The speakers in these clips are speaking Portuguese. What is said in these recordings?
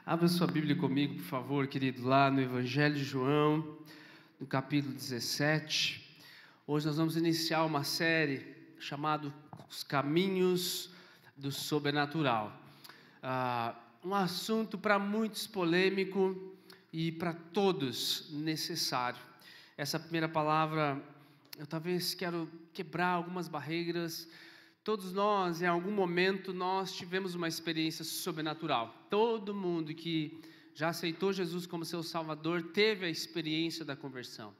Abra sua Bíblia comigo, por favor, querido, lá no Evangelho de João, no capítulo 17. Hoje nós vamos iniciar uma série chamada Os Caminhos do Sobrenatural. Um assunto para muitos polêmico e para todos necessário. Essa primeira palavra, eu talvez quero quebrar algumas barreiras. Todos nós, em algum momento, nós tivemos uma experiência sobrenatural. Todo mundo que já aceitou Jesus como seu Salvador teve a experiência da conversão.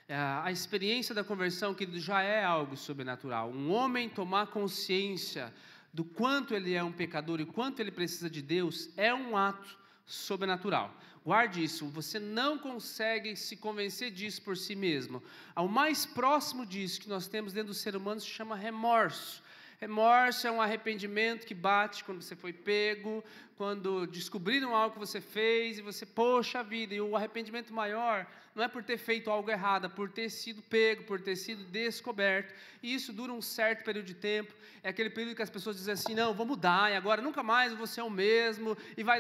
A experiência da conversão, querido, já é algo sobrenatural. Um homem tomar consciência do quanto ele é um pecador e quanto ele precisa de Deus é um ato sobrenatural. Guarde isso, você não consegue se convencer disso por si mesmo. O mais próximo disso que nós temos dentro do ser humano se chama remorso. Remorso é um arrependimento que bate quando você foi pego, quando descobriram algo que você fez e você, poxa vida, e o arrependimento maior não é por ter feito algo errado, é por ter sido pego, por ter sido descoberto, e isso dura um certo período de tempo. É aquele período que as pessoas dizem assim, não, vou mudar, e agora nunca mais eu vou ser o mesmo, e vai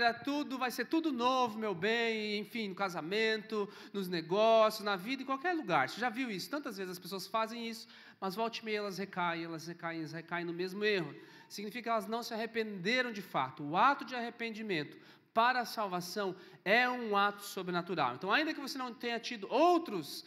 ser tudo novo, meu bem, enfim, no casamento, nos negócios, na vida, em qualquer lugar. Você já viu isso? Tantas vezes as pessoas fazem isso, mas volta e meia elas recaem no mesmo erro. Significa que elas não se arrependeram de fato. O ato de arrependimento para a salvação é um ato sobrenatural. Então, ainda que você não tenha tido outras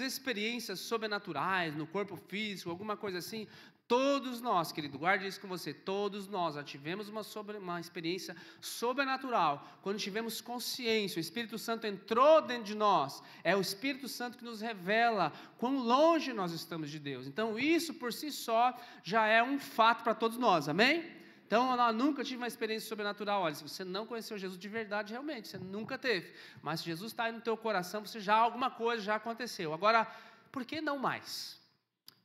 experiências sobrenaturais no corpo físico, alguma coisa assim, todos nós, querido, guarde isso com você, todos nós já tivemos uma experiência sobrenatural, quando tivemos consciência, o Espírito Santo entrou dentro de nós, é o Espírito Santo que nos revela quão longe nós estamos de Deus. Então isso por si só já é um fato para todos nós, amém? Então eu nunca tive uma experiência sobrenatural. Olha, se você não conheceu Jesus de verdade, realmente, você nunca teve, mas se Jesus está aí no teu coração, alguma coisa já aconteceu. Agora, por que não mais?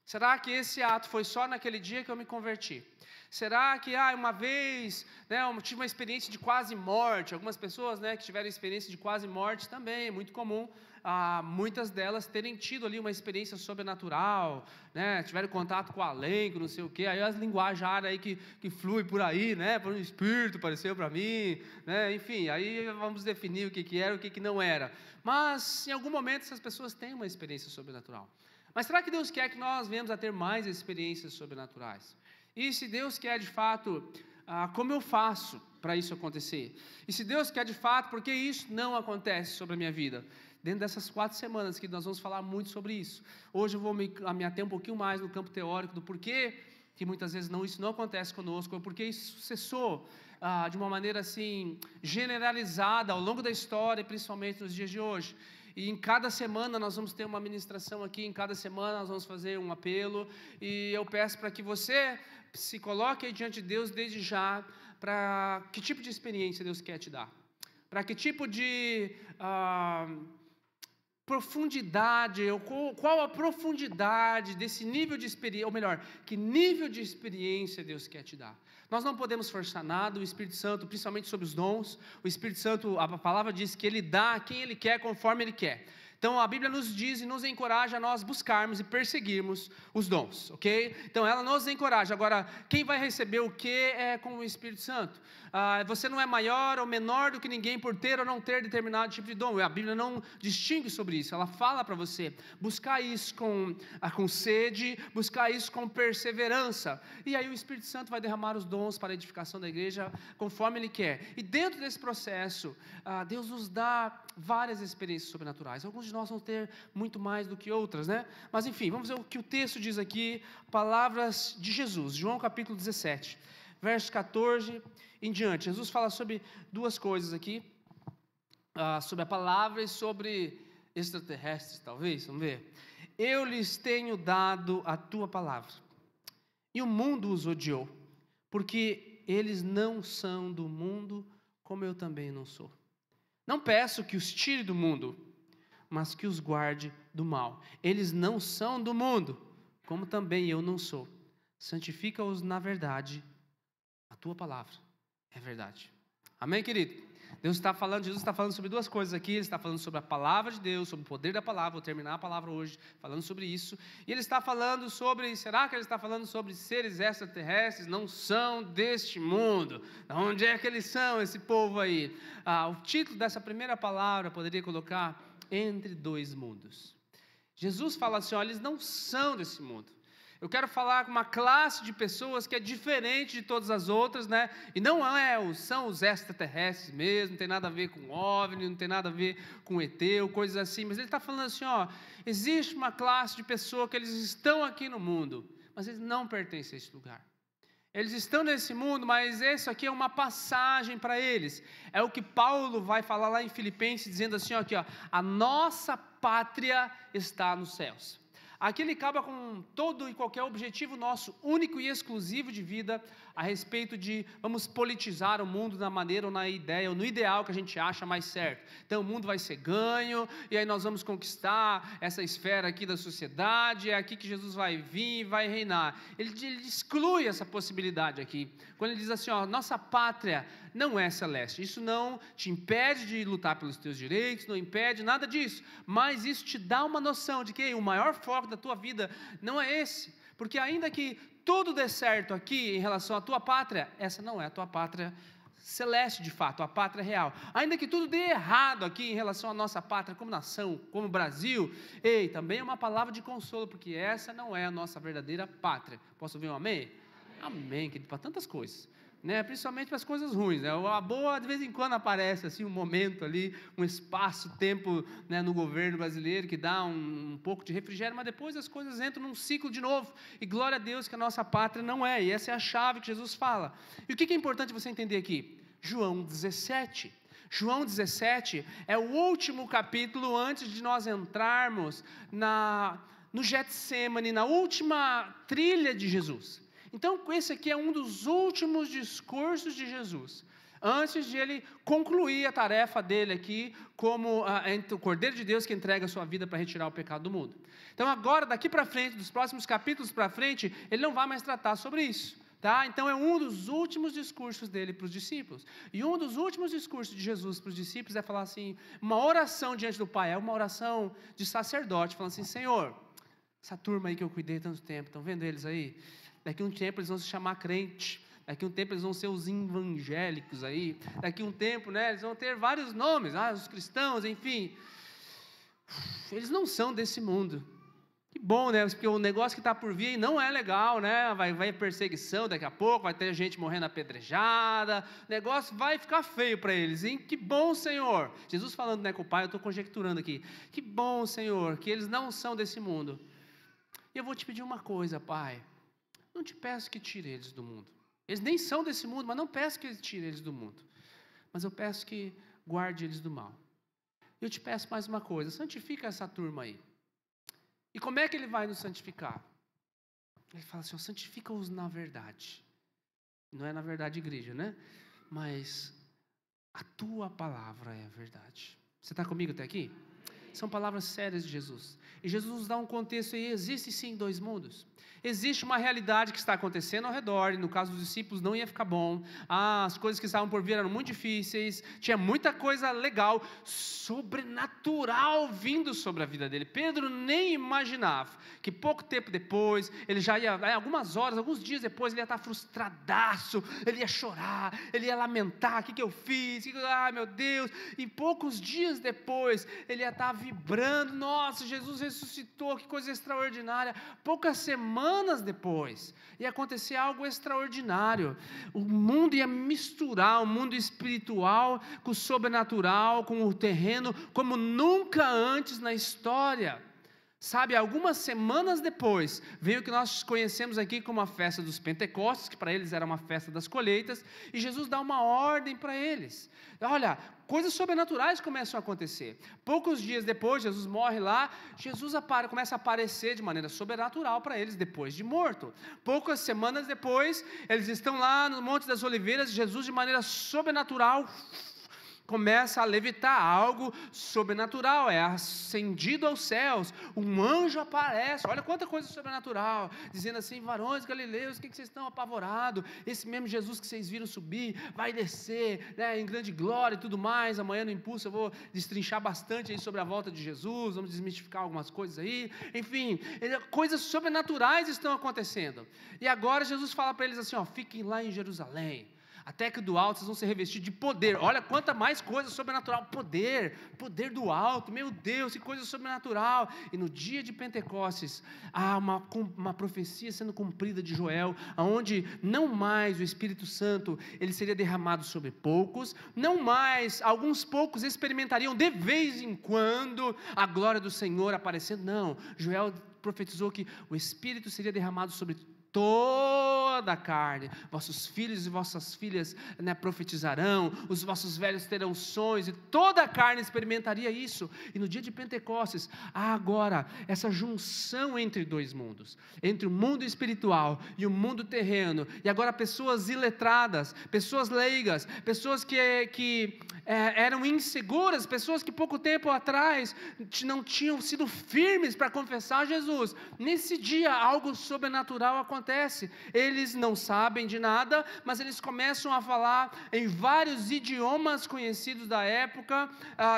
Será que esse ato foi só naquele dia que eu me converti? Será que uma vez, eu tive uma experiência de quase morte? Algumas pessoas, que tiveram experiência de quase morte também, é muito comum, muitas delas terem tido ali uma experiência sobrenatural, tiveram contato com o além, com não sei o quê, aí as linguagens aí que flui por aí, por um espírito, pareceu para mim, enfim, aí vamos definir o que era e o que não era. Mas em algum momento essas pessoas têm uma experiência sobrenatural. Mas será que Deus quer que nós venhamos a ter mais experiências sobrenaturais? E se Deus quer de fato, como eu faço para isso acontecer? E se Deus quer de fato, por que isso não acontece sobre a minha vida? Dentro dessas 4 semanas que nós vamos falar muito sobre isso. Hoje eu vou me ater um pouquinho mais no campo teórico do porquê que muitas vezes isso não acontece conosco, ou porque isso cessou de uma maneira assim generalizada ao longo da história, principalmente nos dias de hoje. E em cada semana nós vamos ter uma ministração aqui, em cada semana nós vamos fazer um apelo, e eu peço para que você se coloque aí diante de Deus desde já, para que tipo de experiência Deus quer te dar, para que tipo de profundidade, qual a profundidade desse nível de experiência, ou melhor, que nível de experiência Deus quer te dar. Nós não podemos forçar nada, o Espírito Santo, principalmente sobre os dons, o Espírito Santo, a palavra diz que Ele dá a quem Ele quer, conforme Ele quer. Então a Bíblia nos diz e nos encoraja a nós buscarmos e perseguirmos os dons, ok? Então ela nos encoraja. Agora, quem vai receber o que é com o Espírito Santo? Você não é maior ou menor do que ninguém por ter ou não ter determinado tipo de dom. A Bíblia não distingue sobre isso, ela fala para você buscar isso com sede, buscar isso com perseverança, e aí o Espírito Santo vai derramar os dons para a edificação da igreja conforme Ele quer. E dentro desse processo, Deus nos dá várias experiências sobrenaturais. Alguns de nós vão ter muito mais do que outras, mas enfim, vamos ver o que o texto diz aqui, palavras de Jesus, João capítulo 17, verso 14 em diante. Jesus fala sobre 2 coisas aqui, sobre a palavra e sobre extraterrestres, talvez, vamos ver. Eu lhes tenho dado a tua palavra, e o mundo os odiou, porque eles não são do mundo, como eu também não sou. Não peço que os tire do mundo, mas que os guarde do mal. Eles não são do mundo, como também eu não sou. Santifica-os na verdade, a tua palavra é verdade. Amém, querido? Jesus está falando sobre duas coisas aqui. Ele está falando sobre a palavra de Deus, sobre o poder da palavra. Vou terminar a palavra hoje falando sobre isso. E ele está falando sobre, será que ele está falando sobre seres extraterrestres? Não são deste mundo. Onde é que eles são, esse povo aí? O título dessa primeira palavra poderia colocar entre dois mundos. Jesus fala assim, olha, eles não são desse mundo. Eu quero falar com uma classe de pessoas que é diferente de todas as outras, né? E não são os extraterrestres mesmo, não tem nada a ver com OVNI, não tem nada a ver com ET ou coisas assim. Mas ele está falando assim, existe uma classe de pessoas que eles estão aqui no mundo, mas eles não pertencem a esse lugar. Eles estão nesse mundo, mas isso aqui é uma passagem para eles. É o que Paulo vai falar lá em Filipenses, dizendo assim, a nossa pátria está nos céus. Aqui ele acaba com todo e qualquer objetivo nosso, único e exclusivo de vida, a respeito de vamos politizar o mundo na maneira ou na ideia, ou no ideal que a gente acha mais certo. Então o mundo vai ser ganho, e aí nós vamos conquistar essa esfera aqui da sociedade, é aqui que Jesus vai vir e vai reinar. Ele exclui essa possibilidade aqui, quando ele diz assim, nossa pátria não é celeste. Isso não te impede de lutar pelos teus direitos, não impede nada disso, mas isso te dá uma noção de que o maior foco da tua vida não é esse, porque ainda que tudo dê certo aqui em relação à tua pátria, essa não é a tua pátria celeste de fato, a pátria real. Ainda que tudo dê errado aqui em relação à nossa pátria como nação, como Brasil, também é uma palavra de consolo, porque essa não é a nossa verdadeira pátria. Posso ouvir um amém? Amém, querido, para tantas coisas, né? Principalmente para as coisas ruins, né? A boa de vez em quando aparece assim um momento ali, um espaço-tempo, né, no governo brasileiro que dá um pouco de refrigério, mas depois as coisas entram num ciclo de novo, e glória a Deus que a nossa pátria não é, e essa é a chave que Jesus fala. E o que é importante você entender aqui? João 17. João 17 é o último capítulo antes de nós entrarmos no Getsemane, na última trilha de Jesus. Então, esse aqui é um dos últimos discursos de Jesus, antes de ele concluir a tarefa dele aqui, como o Cordeiro de Deus que entrega a sua vida para retirar o pecado do mundo. Então, agora, daqui para frente, dos próximos capítulos para frente, ele não vai mais tratar sobre isso, tá? Então, é um dos últimos discursos dele para os discípulos. E um dos últimos discursos de Jesus para os discípulos é falar assim, uma oração diante do Pai, é uma oração de sacerdote, falando assim, Senhor, essa turma aí que eu cuidei tanto tempo, estão vendo eles aí? Daqui a um tempo eles vão se chamar crente, daqui a um tempo eles vão ser os evangélicos aí, daqui a um tempo, né, eles vão ter vários nomes, os cristãos, enfim, eles não são desse mundo. Que bom, né, porque o negócio que está por vir não é legal, né, vai perseguição daqui a pouco, vai ter gente morrendo apedrejada, o negócio vai ficar feio para eles, hein? Que bom, Senhor, Jesus falando, né, com o Pai, eu estou conjecturando aqui, que bom, Senhor, que eles não são desse mundo. E eu vou te pedir uma coisa, Pai, não te peço que tire eles do mundo. Eles nem são desse mundo, mas não peço que tire eles do mundo. Mas eu peço que guarde eles do mal. Eu te peço mais uma coisa, santifica essa turma aí. E como é que ele vai nos santificar? Ele fala assim, santifica-os na verdade. Não é na verdade igreja, né? Mas a tua palavra é a verdade. Você está comigo até aqui? São palavras sérias de Jesus. E Jesus nos dá um contexto aí, existe sim dois mundos. Existe uma realidade que está acontecendo ao redor, e no caso dos discípulos não ia ficar bom, as coisas que estavam por vir eram muito difíceis, tinha muita coisa legal, sobrenatural vindo sobre a vida dele. Pedro nem imaginava que pouco tempo depois, ele já ia, algumas horas, alguns dias depois, ele ia estar frustradaço, ele ia chorar, ele ia lamentar, o que eu fiz, ai meu Deus, e poucos dias depois, ele ia estar vibrando, nossa, Jesus ressuscitou, que coisa extraordinária. Poucas semanas depois, ia acontecer algo extraordinário. O mundo ia misturar o mundo espiritual com o sobrenatural, com o terreno, como nunca antes na história. Sabe, algumas semanas depois, veio o que nós conhecemos aqui como a festa dos Pentecostes, que para eles era uma festa das colheitas, e Jesus dá uma ordem para eles. Olha, coisas sobrenaturais começam a acontecer. Poucos dias depois, Jesus morre lá, Jesus começa a aparecer de maneira sobrenatural para eles depois de morto. Poucas semanas depois, eles estão lá no Monte das Oliveiras, Jesus de maneira sobrenatural começa a levitar, algo sobrenatural, é ascendido aos céus, um anjo aparece, olha quanta coisa sobrenatural, dizendo assim: varões galileus, o que vocês estão apavorados? Esse mesmo Jesus que vocês viram subir, vai descer, né, em grande glória e tudo mais. Amanhã no Impulso eu vou destrinchar bastante aí sobre a volta de Jesus, vamos desmistificar algumas coisas aí, enfim, coisas sobrenaturais estão acontecendo, e agora Jesus fala para eles assim: ó, fiquem lá em Jerusalém, até que do alto vocês vão ser revestidos de poder. Olha quanta mais coisa sobrenatural, poder do alto, meu Deus, que coisa sobrenatural. E no dia de Pentecostes, há uma profecia sendo cumprida de Joel, onde não mais o Espírito Santo, ele seria derramado sobre poucos, não mais alguns poucos experimentariam de vez em quando a glória do Senhor aparecendo, não, Joel profetizou que o Espírito seria derramado sobre toda a carne, vossos filhos e vossas filhas, né, profetizarão, os vossos velhos terão sonhos, e toda a carne experimentaria isso. E no dia de Pentecostes, há agora essa junção entre dois mundos, entre o mundo espiritual e o mundo terreno, e agora pessoas iletradas, pessoas leigas, pessoas que eram inseguras, pessoas que pouco tempo atrás não tinham sido firmes para confessar Jesus, nesse dia algo sobrenatural acontece. Eles não sabem de nada, mas eles começam a falar em vários idiomas conhecidos da época,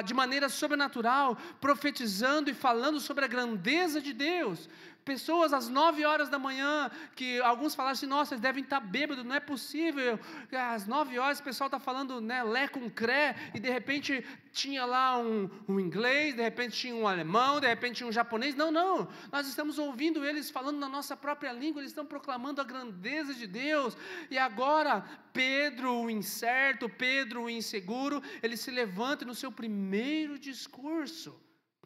de maneira sobrenatural, profetizando e falando sobre a grandeza de Deus. Pessoas às 9 horas da manhã, que alguns falaram assim: nossa, eles devem estar bêbados, não é possível, às 9 horas o pessoal está falando, né, lé com cré, e de repente tinha lá um inglês, de repente tinha um alemão, de repente tinha um japonês. Não, nós estamos ouvindo eles falando na nossa própria língua, eles estão proclamando a grandeza de Deus. E agora Pedro, o incerto, Pedro, o inseguro, ele se levanta no seu primeiro discurso.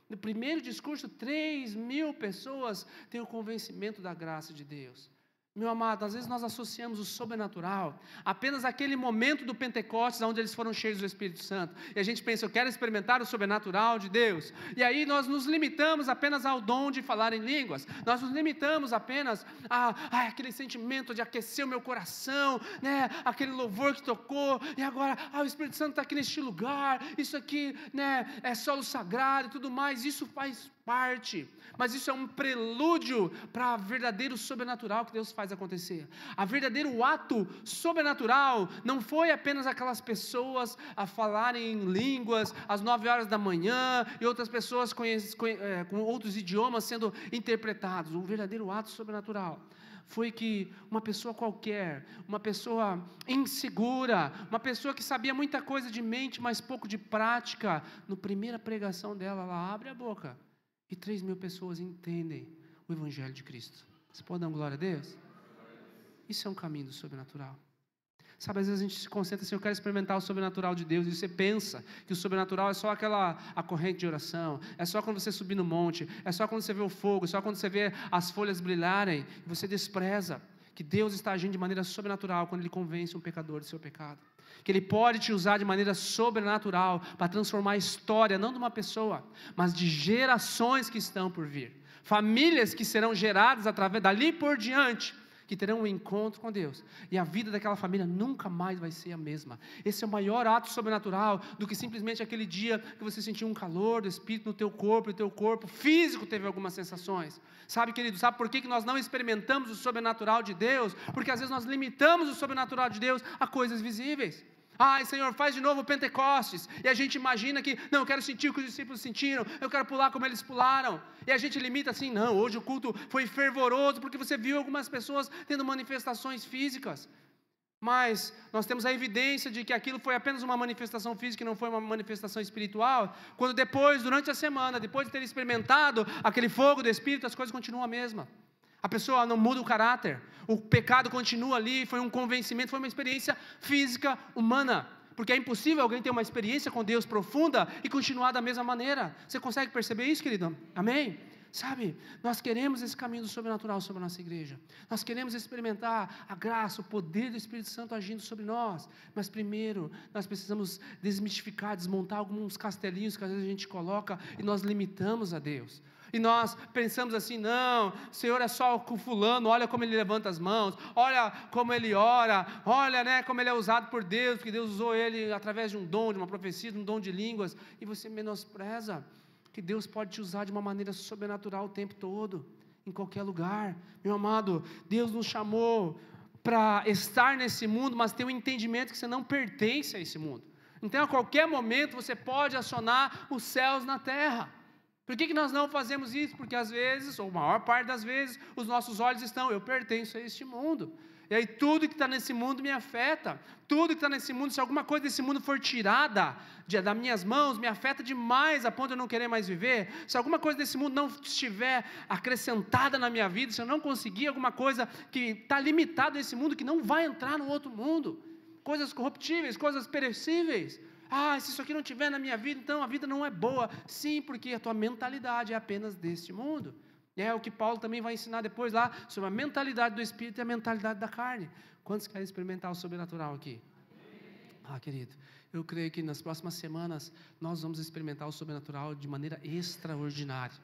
No primeiro discurso, 3.000 pessoas têm o convencimento da graça de Deus. Meu amado, às vezes nós associamos o sobrenatural apenas àquele momento do Pentecostes, onde eles foram cheios do Espírito Santo, e a gente pensa: eu quero experimentar o sobrenatural de Deus, e aí nós nos limitamos apenas ao dom de falar em línguas, nós nos limitamos apenas aquele sentimento de aquecer o meu coração, né, aquele louvor que tocou, e agora, o Espírito Santo está aqui neste lugar, isso aqui, né, é solo sagrado e tudo mais. Isso faz parte, mas isso é um prelúdio para o verdadeiro sobrenatural que Deus faz acontecer. O verdadeiro ato sobrenatural não foi apenas aquelas pessoas a falarem em línguas às 9 horas da manhã, e outras pessoas com outros idiomas sendo interpretados. O verdadeiro ato sobrenatural foi que uma pessoa qualquer, uma pessoa insegura, uma pessoa que sabia muita coisa de mente, mas pouco de prática, na primeira pregação dela, ela abre a boca e 3.000 pessoas entendem o Evangelho de Cristo. Você pode dar uma glória a Deus? Isso é um caminho do sobrenatural. Sabe, às vezes a gente se concentra assim: eu quero experimentar o sobrenatural de Deus, e você pensa que o sobrenatural é só a corrente de oração, é só quando você subir no monte, é só quando você vê o fogo, é só quando você vê as folhas brilharem, e você despreza que Deus está agindo de maneira sobrenatural quando Ele convence um pecador do seu pecado, que Ele pode te usar de maneira sobrenatural para transformar a história, não de uma pessoa, mas de gerações que estão por vir, famílias que serão geradas através dali por diante, que terão um encontro com Deus, e a vida daquela família nunca mais vai ser a mesma. Esse é o maior ato sobrenatural do que simplesmente aquele dia que você sentiu um calor do Espírito no teu corpo, e o teu corpo físico teve algumas sensações. Sabe, querido, sabe por que nós não experimentamos o sobrenatural de Deus? Porque às vezes nós limitamos o sobrenatural de Deus a coisas visíveis. Ai, Senhor, faz de novo o Pentecostes, e a gente imagina que, não, eu quero sentir o que os discípulos sentiram, eu quero pular como eles pularam, e a gente limita assim: não, hoje o culto foi fervoroso, porque você viu algumas pessoas tendo manifestações físicas, mas nós temos a evidência de que aquilo foi apenas uma manifestação física e não foi uma manifestação espiritual, quando depois, durante a semana, depois de ter experimentado aquele fogo do Espírito, as coisas continuam a mesma. A pessoa não muda o caráter, o pecado continua ali, foi um convencimento, foi uma experiência física humana, porque é impossível alguém ter uma experiência com Deus profunda e continuar da mesma maneira. Você consegue perceber isso, querido? Amém? Sabe, nós queremos esse caminho do sobrenatural sobre a nossa igreja, nós queremos experimentar a graça, o poder do Espírito Santo agindo sobre nós, mas primeiro nós precisamos desmistificar, desmontar alguns castelinhos que às vezes a gente coloca e nós limitamos a Deus. E nós pensamos assim, não, o Senhor é só com fulano, olha como ele levanta as mãos, olha como ele ora, olha, né, como ele é usado por Deus, porque Deus usou ele através de um dom, de uma profecia, de um dom de línguas, e você menospreza que Deus pode te usar de uma maneira sobrenatural o tempo todo, em qualquer lugar. Meu amado, Deus nos chamou para estar nesse mundo, mas ter um entendimento que você não pertence a esse mundo. Então a qualquer momento você pode acionar os céus na terra. Por que nós não fazemos isso? Porque às vezes, ou a maior parte das vezes, os nossos olhos estão, eu pertenço a este mundo. E aí tudo que está nesse mundo me afeta. Tudo que está nesse mundo, se alguma coisa desse mundo for tirada das minhas mãos, me afeta demais a ponto de eu não querer mais viver. Se alguma coisa desse mundo não estiver acrescentada na minha vida, se eu não conseguir alguma coisa que está limitada nesse mundo, que não vai entrar no outro mundo, coisas corruptíveis, coisas perecíveis. Se isso aqui não estiver na minha vida, então a vida não é boa. Sim, porque a tua mentalidade é apenas deste mundo. E é o que Paulo também vai ensinar depois lá, sobre a mentalidade do Espírito e a mentalidade da carne. Quantos querem experimentar o sobrenatural aqui? Querido, eu creio que nas próximas semanas nós vamos experimentar o sobrenatural de maneira extraordinária.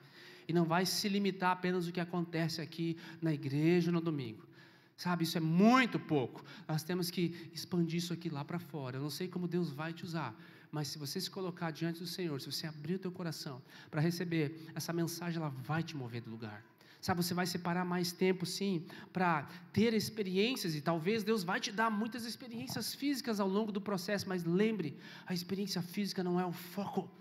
E não vai se limitar apenas ao que acontece aqui na igreja no domingo. Sabe, isso é muito pouco. Nós temos que expandir isso aqui lá para fora. Eu não sei como Deus vai te usar, mas se você se colocar diante do Senhor, se você abrir o teu coração para receber essa mensagem, ela vai te mover do lugar. Sabe, você vai separar mais tempo, sim, para ter experiências, e talvez Deus vai te dar muitas experiências físicas ao longo do processo, mas lembre, a experiência física não é o foco.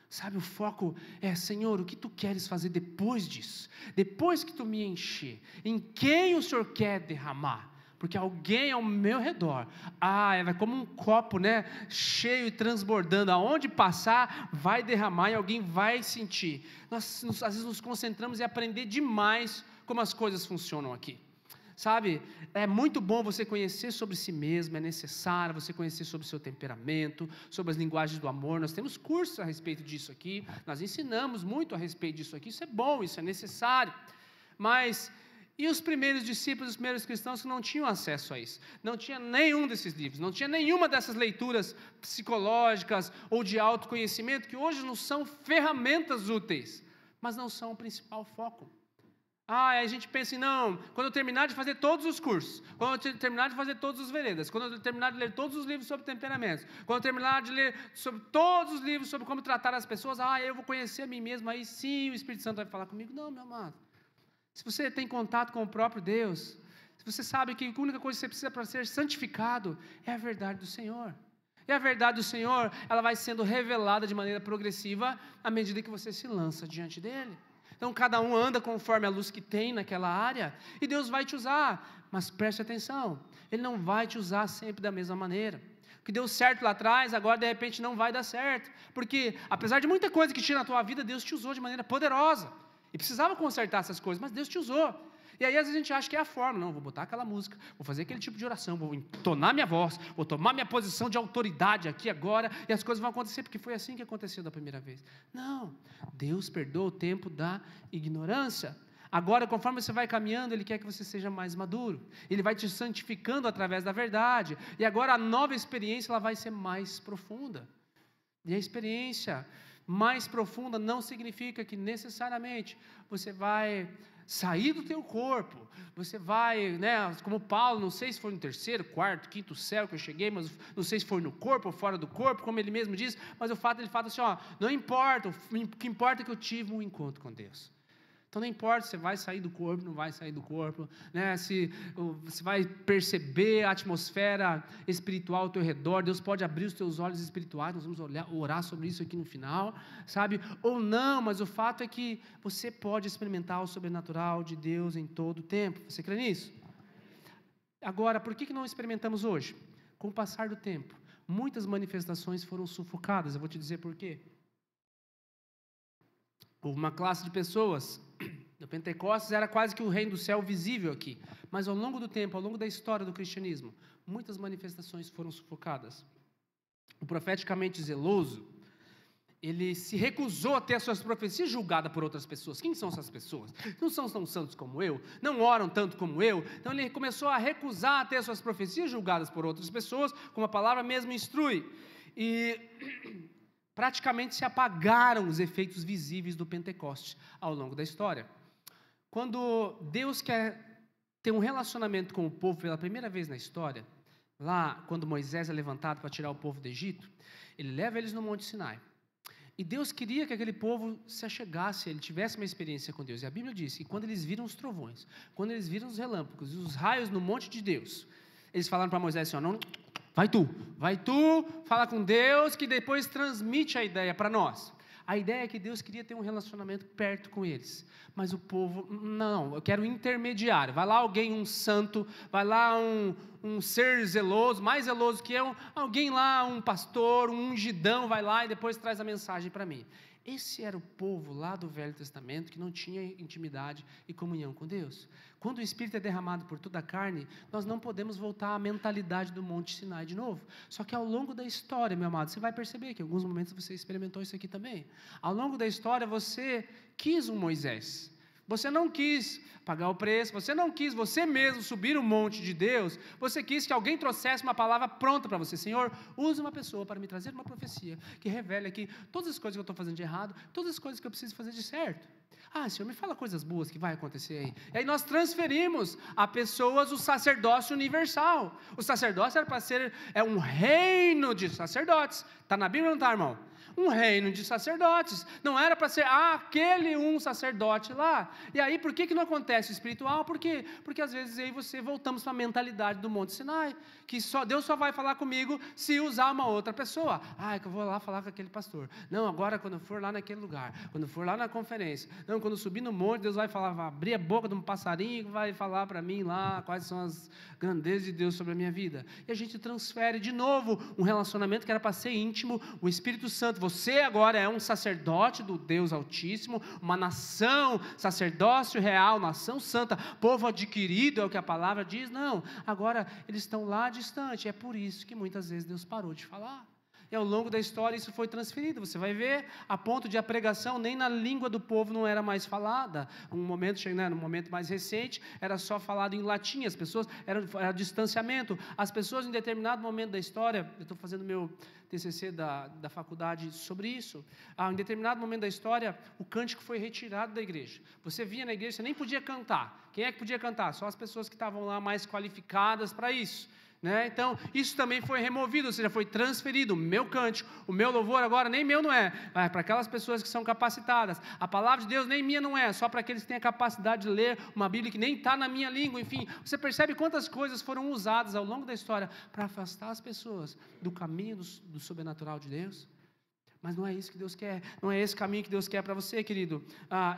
Sabe, o foco é, Senhor, o que Tu queres fazer depois disso? Depois que Tu me encher, em quem o Senhor quer derramar? Porque alguém ao meu redor, vai como um copo, né, cheio e transbordando, aonde passar, vai derramar e alguém vai sentir. Nós às vezes nos concentramos em aprender demais como as coisas funcionam aqui. Sabe, é muito bom você conhecer sobre si mesmo, é necessário você conhecer sobre o seu temperamento, sobre as linguagens do amor. Nós temos cursos a respeito disso aqui, nós ensinamos muito a respeito disso aqui, isso é bom, isso é necessário. Mas, e os primeiros discípulos, os primeiros cristãos que não tinham acesso a isso? Não tinha nenhum desses livros, não tinha nenhuma dessas leituras psicológicas ou de autoconhecimento, que hoje não são ferramentas úteis, mas não são o principal foco. A gente pensa assim, não, quando eu terminar de fazer todos os cursos, quando eu terminar de fazer todos os veredas, quando eu terminar de ler todos os livros sobre temperamentos, quando eu terminar de ler sobre todos os livros sobre como tratar as pessoas, eu vou conhecer a mim mesmo, aí sim o Espírito Santo vai falar comigo. Não, meu amado, se você tem contato com o próprio Deus, se você sabe que a única coisa que você precisa para ser santificado é a verdade do Senhor. E a verdade do Senhor, ela vai sendo revelada de maneira progressiva à medida que você se lança diante dEle. Então cada um anda conforme a luz que tem naquela área, e Deus vai te usar, mas preste atenção, Ele não vai te usar sempre da mesma maneira. O que deu certo lá atrás, agora de repente não vai dar certo, porque apesar de muita coisa que tinha na tua vida, Deus te usou de maneira poderosa, e precisava consertar essas coisas, mas Deus te usou. E aí às vezes a gente acha que é a forma, não, vou botar aquela música, vou fazer aquele tipo de oração, vou entonar minha voz, vou tomar minha posição de autoridade aqui agora, e as coisas vão acontecer, porque foi assim que aconteceu da primeira vez. Não, Deus perdoa o tempo da ignorância. Agora, conforme você vai caminhando, Ele quer que você seja mais maduro, Ele vai te santificando através da verdade, e agora a nova experiência ela vai ser mais profunda. E a experiência mais profunda não significa que necessariamente você vai sair do teu corpo, você vai, como Paulo, não sei se foi no terceiro, quarto, quinto céu que eu cheguei, mas não sei se foi no corpo ou fora do corpo, como ele mesmo diz, mas ele fala assim, não importa, o que importa é que eu tive um encontro com Deus. Então não importa se você vai sair do corpo, não vai sair do corpo, se você vai perceber a atmosfera espiritual ao teu redor, Deus pode abrir os teus olhos espirituais, nós vamos orar sobre isso aqui no final, sabe, ou não, mas o fato é que você pode experimentar o sobrenatural de Deus em todo o tempo. Você crê nisso? Agora, por que não experimentamos hoje? Com o passar do tempo, muitas manifestações foram sufocadas. Eu vou te dizer por quê. Houve uma classe de pessoas do Pentecostes, era quase que o reino do céu visível aqui, mas ao longo do tempo, ao longo da história do cristianismo, muitas manifestações foram sufocadas. O profeticamente zeloso, ele se recusou a ter as suas profecias julgadas por outras pessoas. Quem são essas pessoas? Não são tão santos como eu, não oram tanto como eu. Então ele começou a recusar a ter as suas profecias julgadas por outras pessoas, como a palavra mesmo instrui. E praticamente se apagaram os efeitos visíveis do Pentecostes ao longo da história. Quando Deus quer ter um relacionamento com o povo pela primeira vez na história, lá quando Moisés é levantado para tirar o povo do Egito, ele leva eles no Monte Sinai. E Deus queria que aquele povo se achegasse, ele tivesse uma experiência com Deus. E a Bíblia diz que quando eles viram os trovões, quando eles viram os relâmpagos e os raios no monte de Deus, eles falaram para Moisés assim, não, vai tu, fala com Deus, que depois transmite a ideia para nós. A ideia é que Deus queria ter um relacionamento perto com eles, mas o povo, não, eu quero um intermediário, vai lá alguém, um santo, vai lá um ser zeloso, mais zeloso que eu, alguém lá, um pastor, um ungidão, vai lá e depois traz a mensagem para mim. Esse era o povo lá do Velho Testamento que não tinha intimidade e comunhão com Deus. Quando o Espírito é derramado por toda a carne, nós não podemos voltar à mentalidade do Monte Sinai de novo. Só que ao longo da história, meu amado, você vai perceber que em alguns momentos você experimentou isso aqui também. Ao longo da história você quis um Moisés. Você não quis pagar o preço, você não quis você mesmo subir o monte de Deus, você quis que alguém trouxesse uma palavra pronta para você. Senhor, use uma pessoa para me trazer uma profecia que revele aqui todas as coisas que eu estou fazendo de errado, todas as coisas que eu preciso fazer de certo. Senhor, me fala coisas boas que vai acontecer aí. E aí nós transferimos a pessoas o sacerdócio universal. O sacerdócio era para ser um reino de sacerdotes. Está na Bíblia ou não está, irmão? Um reino de sacerdotes, não era para ser aquele um sacerdote lá. E aí por que não acontece o espiritual? Por quê? Porque às vezes aí você voltamos para a mentalidade do Monte Sinai, que Deus só vai falar comigo se usar uma outra pessoa. Que eu vou lá falar com aquele pastor. Não, agora quando eu for lá naquele lugar, quando eu for lá na conferência, não, quando eu subir no monte, Deus vai falar, vai abrir a boca de um passarinho e vai falar para mim lá quais são as grandezas de Deus sobre a minha vida. E a gente transfere de novo um relacionamento que era para ser íntimo, o Espírito Santo. Você agora é um sacerdote do Deus Altíssimo, uma nação, sacerdócio real, nação santa, povo adquirido, é o que a palavra diz. Não, agora eles estão lá distante. É por isso que muitas vezes Deus parou de falar. E ao longo da história isso foi transferido. Você vai ver, a ponto de a pregação nem na língua do povo não era mais falada. No momento mais recente, era só falado em latim. As pessoas, era distanciamento. As pessoas em determinado momento da história, eu estou fazendo meu TCC da faculdade sobre isso, em determinado momento da história, o cântico foi retirado da igreja. Você vinha na igreja, você nem podia cantar. Quem é que podia cantar? Só as pessoas que estavam lá mais qualificadas para isso. Então, isso também foi removido, ou seja, foi transferido. O meu cântico, o meu louvor agora, nem meu não é para aquelas pessoas que são capacitadas. A palavra de Deus nem minha não é só para aqueles que têm a capacidade de ler uma Bíblia que nem está na minha língua. Enfim, você percebe quantas coisas foram usadas ao longo da história para afastar as pessoas do caminho do sobrenatural de Deus? Mas não é isso que Deus quer, não é esse caminho que Deus quer para você, querido.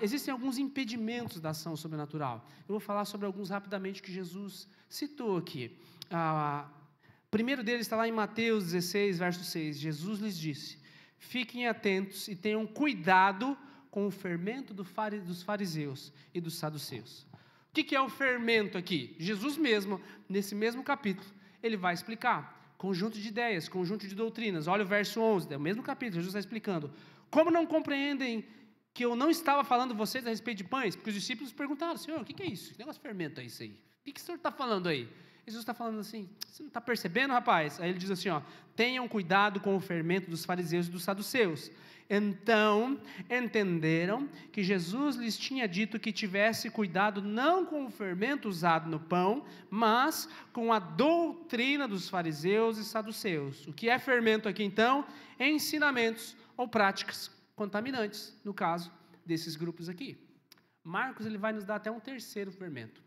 Existem alguns impedimentos da ação sobrenatural. Eu vou falar sobre alguns rapidamente que Jesus citou aqui. O primeiro deles está lá em Mateus 16, verso 6. Jesus lhes disse: fiquem atentos e tenham cuidado com o fermento dos fariseus e dos saduceus. O que é o fermento aqui? Jesus mesmo, nesse mesmo capítulo, ele vai explicar. Conjunto de ideias, conjunto de doutrinas. Olha o verso 11, é o mesmo capítulo, Jesus está explicando. Como não compreendem que eu não estava falando vocês a respeito de pães? Porque os discípulos perguntaram: Senhor, o que é isso? Que negócio de fermento é isso aí? O que o Senhor está falando aí? Jesus está falando assim: você não está percebendo, rapaz? Aí ele diz assim: tenham cuidado com o fermento dos fariseus e dos saduceus. Então entenderam que Jesus lhes tinha dito que tivesse cuidado não com o fermento usado no pão, mas com a doutrina dos fariseus e saduceus. O que é fermento aqui então? Ensinamentos ou práticas contaminantes, no caso desses grupos aqui. Marcos ele vai nos dar até um terceiro fermento.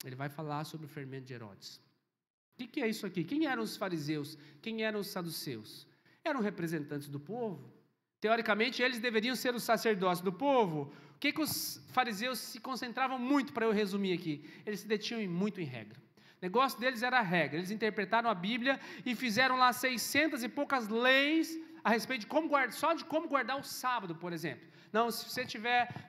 Ele vai falar sobre o fermento de Herodes. O que é isso aqui? Quem eram os fariseus? Quem eram os saduceus? Eram representantes do povo. Teoricamente, eles deveriam ser os sacerdotes do povo. O que os fariseus se concentravam muito, para eu resumir aqui? Eles se detinham muito em regra. O negócio deles era a regra. Eles interpretaram a Bíblia e fizeram lá 600 e poucas leis a respeito de como guardar o sábado, por exemplo. Não, se você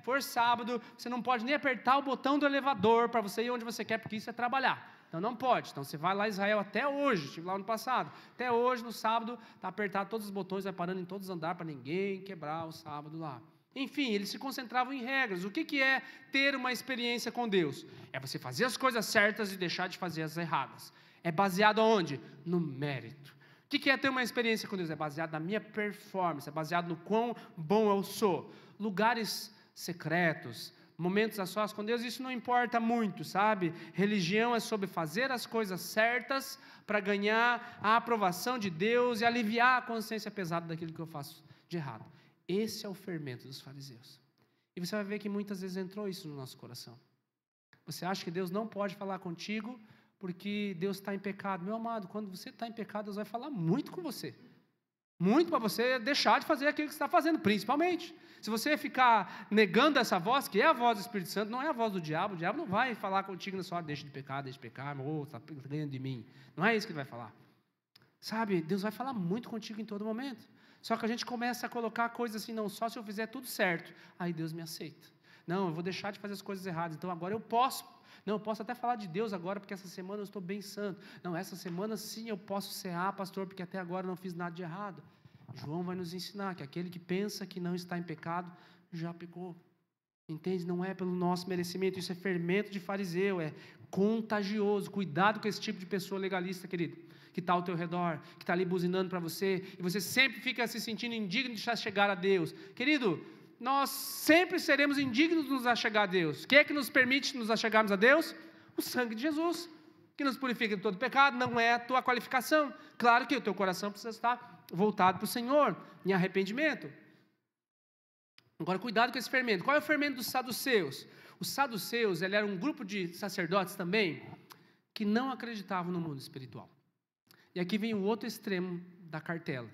for sábado, você não pode nem apertar o botão do elevador para você ir onde você quer, porque isso é trabalhar. Então não pode. Então você vai lá em Israel até hoje, estive lá no passado, até hoje no sábado, está apertado todos os botões, vai parando em todos os andares para ninguém quebrar o sábado lá. Enfim, eles se concentravam em regras. O que é ter uma experiência com Deus? É você fazer as coisas certas e deixar de fazer as erradas. É baseado aonde? No mérito. O que é ter uma experiência com Deus? É baseado na minha performance, é baseado no quão bom eu sou. Lugares secretos, momentos a sós com Deus, isso não importa muito, sabe? Religião é sobre fazer as coisas certas para ganhar a aprovação de Deus e aliviar a consciência pesada daquilo que eu faço de errado. Esse é o fermento dos fariseus. E você vai ver que muitas vezes entrou isso no nosso coração. Você acha que Deus não pode falar contigo porque Deus está em pecado. Meu amado, quando você está em pecado, Deus vai falar muito com você. Muito para você deixar de fazer aquilo que você está fazendo, principalmente. Se você ficar negando essa voz, que é a voz do Espírito Santo, não é a voz do diabo. O diabo não vai falar contigo na sua hora, deixa de pecar, está ganhando de mim. Não é isso que ele vai falar. Sabe, Deus vai falar muito contigo em todo momento. Só que a gente começa a colocar coisas assim, não, só se eu fizer tudo certo, aí Deus me aceita. Não, eu vou deixar de fazer as coisas erradas, então agora eu posso. Não, eu posso até falar de Deus agora, porque essa semana eu estou bem santo. Não, essa semana sim eu posso cear, pastor, porque até agora eu não fiz nada de errado. João vai nos ensinar que aquele que pensa que não está em pecado, já pecou. Entende? Não é pelo nosso merecimento, isso é fermento de fariseu, é contagioso. Cuidado com esse tipo de pessoa legalista, querido, que está ao teu redor, que está ali buzinando para você, e você sempre fica se sentindo indigno de chegar a Deus. Querido, nós sempre seremos indignos de nos achegar a Deus. O que é que nos permite nos achegarmos a Deus? O sangue de Jesus, que nos purifica de todo pecado, não é a tua qualificação. Claro que o teu coração precisa estar voltado para o Senhor, em arrependimento. Agora, cuidado com esse fermento. Qual é o fermento dos saduceus? Os saduceus, ele era um grupo de sacerdotes também, que não acreditavam no mundo espiritual. E aqui vem o outro extremo da cartela.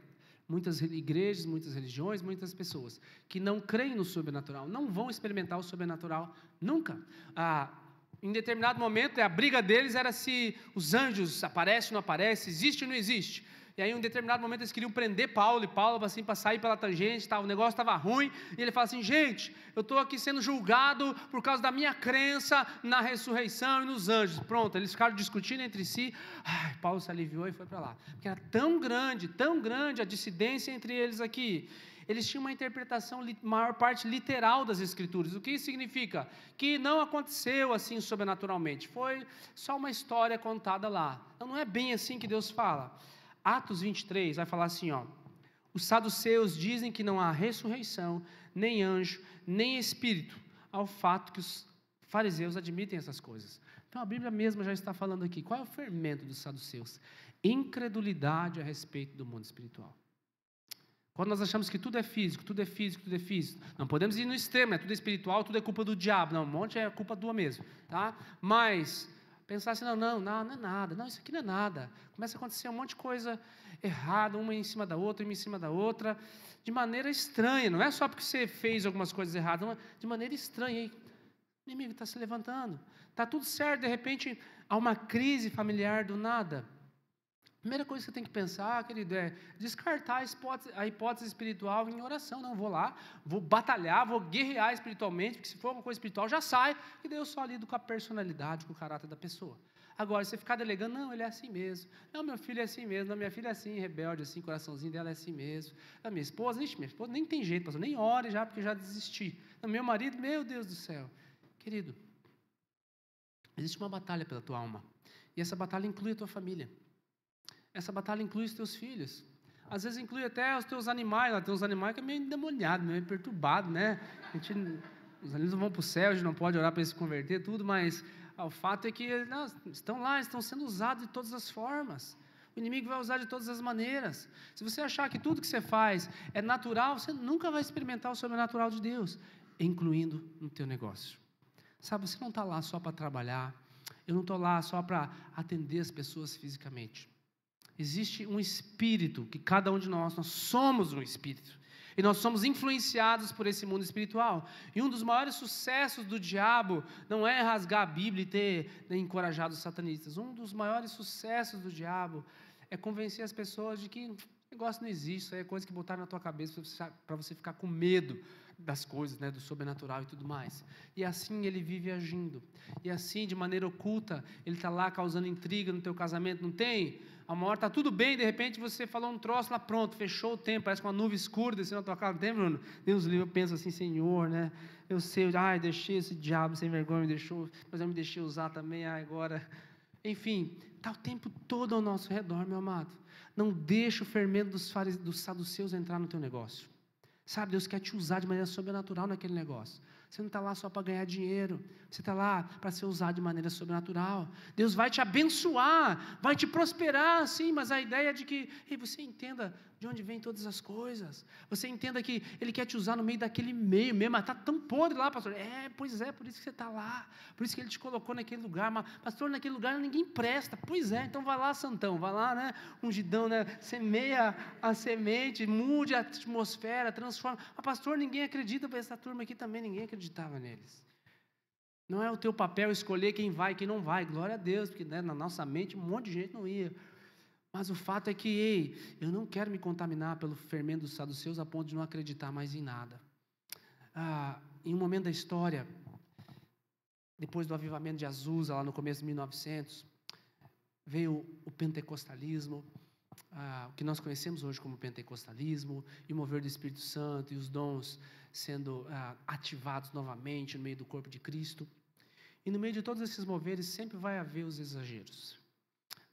Muitas igrejas, muitas religiões, muitas pessoas que não creem no sobrenatural, não vão experimentar o sobrenatural nunca. Em determinado momento, a briga deles era se os anjos aparecem ou não aparecem, existe ou não existe. E aí, em um determinado momento, eles queriam prender Paulo, e Paulo, assim, para sair pela tangente, o negócio estava ruim, e ele fala assim, gente, eu estou aqui sendo julgado por causa da minha crença na ressurreição e nos anjos. Pronto, eles ficaram discutindo entre si, Paulo se aliviou e foi para lá, porque era tão grande a dissidência entre eles aqui. Eles tinham uma interpretação, maior parte literal das Escrituras. O que isso significa? Que não aconteceu assim sobrenaturalmente, foi só uma história contada lá. Então, não é bem assim que Deus fala. Atos 23 vai falar assim, os saduceus dizem que não há ressurreição, nem anjo, nem espírito, ao fato que os fariseus admitem essas coisas. Então a Bíblia mesma já está falando aqui, qual é o fermento dos saduceus? Incredulidade a respeito do mundo espiritual. Quando nós achamos que tudo é físico, não podemos ir no extremo, tudo é espiritual, tudo é culpa do diabo, não, um monte é culpa tua mesmo, tá? Mas pensar assim, não é nada, não, isso aqui não é nada. Começa a acontecer um monte de coisa errada, uma em cima da outra, de maneira estranha. Não é só porque você fez algumas coisas erradas, não, de maneira estranha. Aí, o inimigo está se levantando, está tudo certo, de repente há uma crise familiar do nada. A primeira coisa que você tem que pensar, querido, é descartar a hipótese espiritual em oração. Não, vou lá, vou batalhar, vou guerrear espiritualmente, porque se for uma coisa espiritual, já sai, e daí eu só lido com a personalidade, com o caráter da pessoa. Agora, você ficar delegando, não, ele é assim mesmo, não, meu filho é assim mesmo, não, minha filha é assim, rebelde, assim, coraçãozinho dela é assim mesmo, a minha esposa nem tem jeito, pastor, nem ore já, porque já desisti. Não, meu marido, meu Deus do céu. Querido, existe uma batalha pela tua alma, e essa batalha inclui a tua família. Essa batalha inclui os teus filhos. Às vezes inclui até os teus animais. Tem uns animais que é meio endemoniado, meio perturbado, né? Os animais não vão para o céu, a gente não pode orar para eles se converter, tudo, mas o fato é que estão lá, estão sendo usados de todas as formas. O inimigo vai usar de todas as maneiras. Se você achar que tudo que você faz é natural, você nunca vai experimentar o sobrenatural de Deus, incluindo no teu negócio. Sabe, você não está lá só para trabalhar, eu não estou lá só para atender as pessoas fisicamente. Existe um espírito, que cada um de nós somos um espírito, e nós somos influenciados por esse mundo espiritual, e um dos maiores sucessos do diabo, não é rasgar a Bíblia e ter encorajado os satanistas, um dos maiores sucessos do diabo, é convencer as pessoas de que negócio não existe, isso aí é coisa que botaram na tua cabeça, para você ficar com medo das coisas, do sobrenatural e tudo mais, e assim ele vive agindo, e assim de maneira oculta, ele está lá causando intriga no teu casamento, não tem? Uma hora está tudo bem, de repente você falou um troço lá, pronto, fechou o tempo, parece uma nuvem escura descendo na tua casa, não tem, Bruno? Deus livre, eu penso assim, Senhor, eu sei, deixei esse diabo sem vergonha, me deixou, mas eu me deixei usar também, agora, enfim, está o tempo todo ao nosso redor, meu amado. Não deixa o fermento dos saduceus entrar no teu negócio. Sabe, Deus quer te usar de maneira sobrenatural naquele negócio. Você não está lá só para ganhar dinheiro, você está lá para ser usado de maneira sobrenatural. Deus vai te abençoar, vai te prosperar, sim, mas a ideia é de que você entenda de onde vêm todas as coisas. Você entenda que Ele quer te usar no meio daquele meio mesmo, mas está tão podre lá, pastor. Pois é, por isso que você está lá, por isso que Ele te colocou naquele lugar. Mas, pastor, naquele lugar ninguém presta. Pois é, então vai lá, santão, vai lá, né, ungidão, né, semeia a semente, mude a atmosfera, transforma. Mas, pastor, ninguém acredita para essa turma aqui também, ninguém acreditava neles. Não é o teu papel escolher quem vai e quem não vai, glória a Deus, porque, né, na nossa mente um monte de gente não ia. Mas o fato é que, eu não quero me contaminar pelo fermento dos saduceus a ponto de não acreditar mais em nada. Em um momento da história, depois do avivamento de Azusa, lá no começo de 1900, veio o pentecostalismo, o que nós conhecemos hoje como pentecostalismo, e o mover do Espírito Santo, e os dons sendo ativados novamente no meio do corpo de Cristo. E no meio de todos esses moveres sempre vai haver os exageros.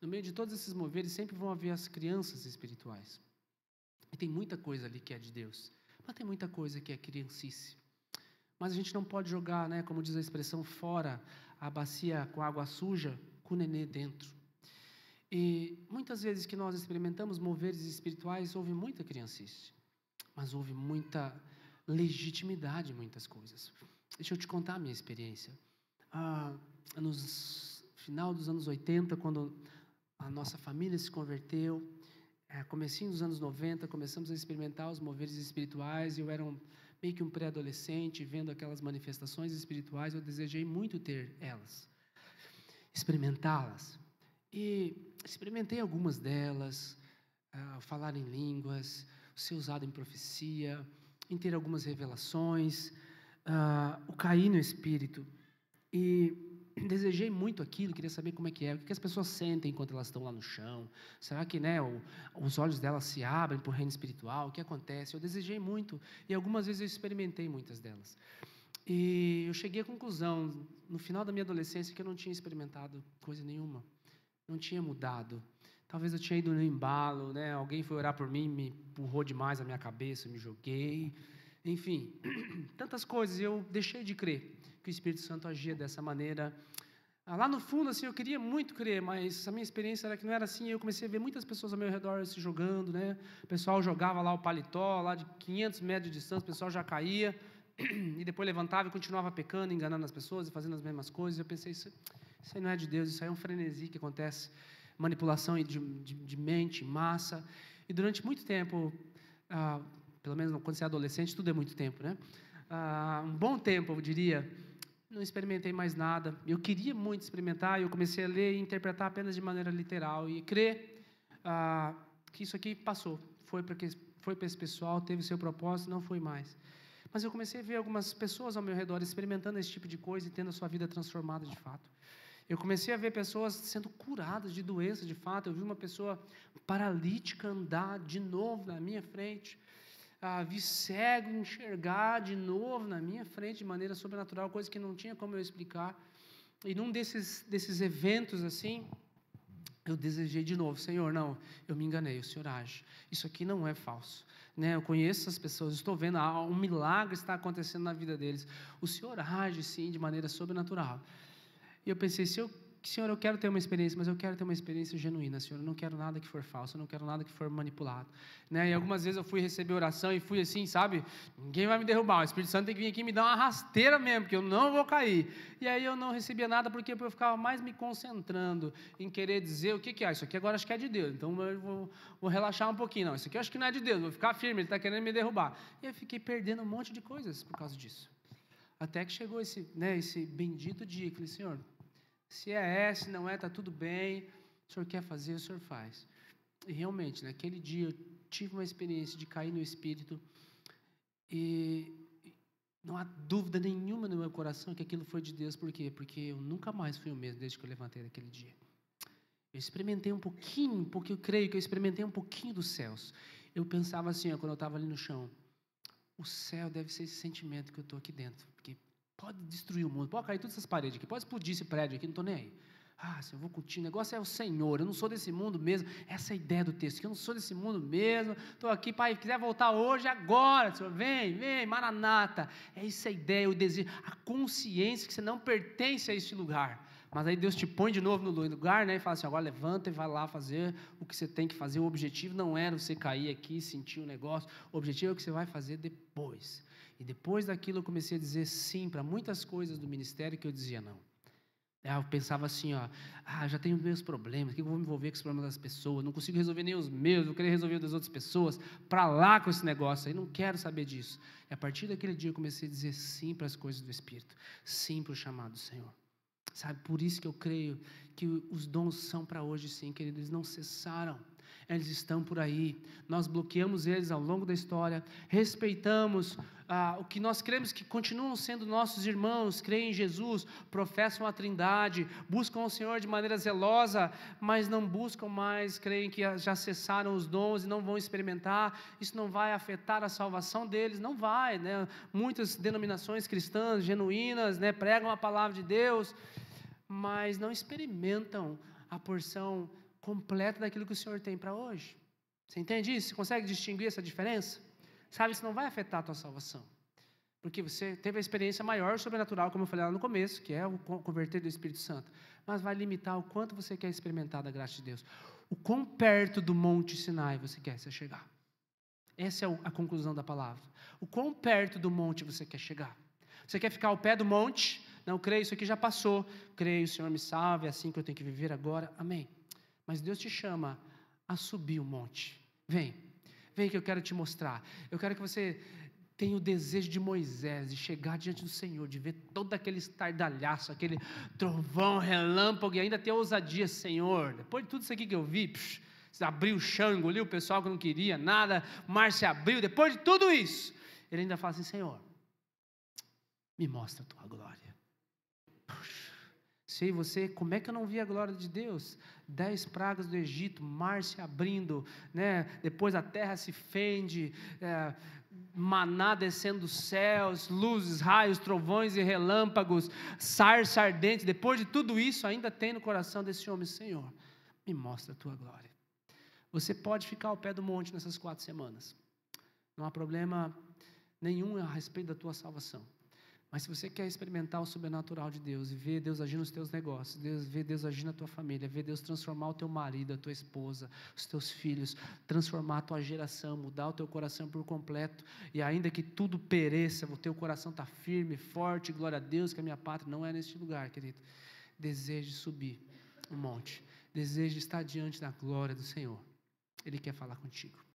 No meio de todos esses moveres sempre vão haver as crianças espirituais. E tem muita coisa ali que é de Deus, mas tem muita coisa que é criancice. Mas a gente não pode jogar, né, como diz a expressão, fora a bacia com água suja, com o nenê dentro. E muitas vezes que nós experimentamos moveres espirituais, houve muita criancice, mas houve muita legitimidade em muitas coisas. Deixa eu te contar a minha experiência. No final dos anos 80, quando a nossa família se converteu, comecinho dos anos 90, começamos a experimentar os moveres espirituais, e eu era meio que um pré-adolescente, vendo aquelas manifestações espirituais, eu desejei muito ter elas, experimentá-las. E experimentei algumas delas, falar em línguas, ser usado em profecia, em ter algumas revelações, o cair no Espírito. E desejei muito aquilo, queria saber como é que é, o que as pessoas sentem enquanto elas estão lá no chão. Será que, né, os olhos delas se abrem para o reino espiritual? O que acontece? Eu desejei muito, e algumas vezes eu experimentei muitas delas. E eu cheguei à conclusão, no final da minha adolescência, que eu não tinha experimentado coisa nenhuma. Não tinha mudado. Talvez eu tinha ido no embalo, né? Alguém foi orar por mim, me empurrou demais a minha cabeça, eu me joguei. Enfim, tantas coisas. Eu deixei de crer que o Espírito Santo agia dessa maneira. Lá no fundo, assim, eu queria muito crer, mas a minha experiência era que não era assim. Eu comecei a ver muitas pessoas ao meu redor se jogando, né? O pessoal jogava lá o paletó, lá de 500 metros de distância, o pessoal já caía, e depois levantava e continuava pecando, enganando as pessoas e fazendo as mesmas coisas. Eu pensei, isso aí não é de Deus, isso aí é um frenesi que acontece, manipulação de mente, massa. E durante muito tempo, pelo menos quando você é adolescente, tudo é muito tempo, né? Um bom tempo, eu diria, não experimentei mais nada. Eu queria muito experimentar, e eu comecei a ler e interpretar apenas de maneira literal e crer que isso aqui passou, foi para esse pessoal, teve seu propósito, não foi mais. Mas eu comecei a ver algumas pessoas ao meu redor experimentando esse tipo de coisa e tendo a sua vida transformada de fato. Eu comecei a ver pessoas sendo curadas de doenças de fato. Eu vi uma pessoa paralítica andar de novo na minha frente. Vi cego enxergar de novo na minha frente de maneira sobrenatural, coisa que não tinha como eu explicar. E num desses eventos assim, eu desejei de novo, Senhor, não, eu me enganei, o Senhor age. Isso aqui não é falso. Né? Eu conheço essas pessoas, estou vendo, um milagre está acontecendo na vida deles. O Senhor age sim de maneira sobrenatural. E eu pensei, Senhor, eu quero ter uma experiência, mas eu quero ter uma experiência genuína, Senhor. Eu não quero nada que for falso, eu não quero nada que for manipulado. Né? E algumas vezes eu fui receber oração e fui assim, sabe? Ninguém vai me derrubar, o Espírito Santo tem que vir aqui e me dar uma rasteira mesmo, porque eu não vou cair. E aí eu não recebia nada, porque eu ficava mais me concentrando em querer dizer o que é. Isso aqui agora acho que é de Deus, então eu vou relaxar um pouquinho. Não, isso aqui eu acho que não é de Deus, vou ficar firme, ele está querendo me derrubar. E eu fiquei perdendo um monte de coisas por causa disso. Até que chegou esse bendito dia, que eu falei, Senhor, se se não é, está tudo bem, o Senhor quer fazer, o Senhor faz. E realmente, naquele dia, eu tive uma experiência de cair no Espírito, e não há dúvida nenhuma no meu coração que aquilo foi de Deus. Por quê? Porque eu nunca mais fui o mesmo desde que eu levantei daquele dia. Eu experimentei um pouquinho, porque eu creio que eu experimentei um pouquinho dos céus. Eu pensava assim, quando eu estava ali no chão, o céu deve ser esse sentimento que eu estou aqui dentro, porque pode destruir o mundo, pode cair todas essas paredes aqui, pode explodir esse prédio aqui, não estou nem aí. Senhor, eu vou contigo, o negócio é o Senhor, eu não sou desse mundo mesmo, essa é a ideia do texto, que eu não sou desse mundo mesmo, estou aqui, Pai, quiser voltar hoje, agora, Senhor, vem, Maranata, é essa a ideia, o desejo, a consciência que você não pertence a este lugar, mas aí Deus te põe de novo no lugar, né, e fala assim, agora levanta e vai lá fazer o que você tem que fazer, o objetivo não era você cair aqui, sentir o negócio, o objetivo é o que você vai fazer depois, e depois daquilo eu comecei a dizer sim para muitas coisas do ministério que eu dizia não. Eu pensava assim, já tenho meus problemas, que eu vou me envolver com os problemas das pessoas, não consigo resolver nem os meus, vou querer resolver os das outras pessoas, para lá com esse negócio aí, não quero saber disso. E a partir daquele dia eu comecei a dizer sim para as coisas do Espírito, sim para o chamado do Senhor. Sabe, por isso que eu creio que os dons são para hoje sim, queridos, eles não cessaram. Eles estão por aí, nós bloqueamos eles ao longo da história, respeitamos o que nós cremos que continuam sendo nossos irmãos, creem em Jesus, professam a Trindade, buscam o Senhor de maneira zelosa, mas não buscam mais, creem que já cessaram os dons e não vão experimentar, isso não vai afetar a salvação deles, não vai, né? Muitas denominações cristãs genuínas, né, pregam a palavra de Deus, mas não experimentam a porção completa daquilo que o Senhor tem para hoje. Você entende isso? Você consegue distinguir essa diferença? Sabe, isso não vai afetar a tua salvação, porque você teve a experiência maior sobrenatural, como eu falei lá no começo, que é o converter do Espírito Santo, mas vai limitar o quanto você quer experimentar da graça de Deus, o quão perto do Monte Sinai você quer chegar. Essa é a conclusão da palavra. O quão perto do monte você quer chegar? Você quer ficar ao pé do monte? Não, creio, isso aqui já passou, creio, o Senhor me salve, é assim que eu tenho que viver agora, amém. Mas Deus te chama a subir o monte. Vem que eu quero te mostrar. Eu quero que você tenha o desejo de Moisés, de chegar diante do Senhor, de ver todo aquele estardalhaço, aquele trovão, relâmpago, e ainda ter ousadia, Senhor, depois de tudo isso aqui que eu vi, você abriu o chão, engoliu o pessoal que não queria nada, o mar se abriu, depois de tudo isso, ele ainda fala assim, Senhor, me mostra a tua glória. Sei você, como é que eu não vi a glória de Deus? 10 pragas do Egito, mar se abrindo, né? Depois a terra se fende, maná descendo dos céus, luzes, raios, trovões e relâmpagos, sarça ardente. Depois de tudo isso, ainda tem no coração desse homem, Senhor, me mostra a tua glória. Você pode ficar ao pé do monte nessas 4 semanas, não há problema nenhum a respeito da tua salvação. Mas se você quer experimentar o sobrenatural de Deus e ver Deus agir nos teus negócios, ver Deus agir na tua família, ver Deus transformar o teu marido, a tua esposa, os teus filhos, transformar a tua geração, mudar o teu coração por completo, e ainda que tudo pereça, o teu coração está firme, forte, glória a Deus que a minha pátria não é neste lugar, querido. Deseje subir um monte, deseje estar diante da glória do Senhor. Ele quer falar contigo.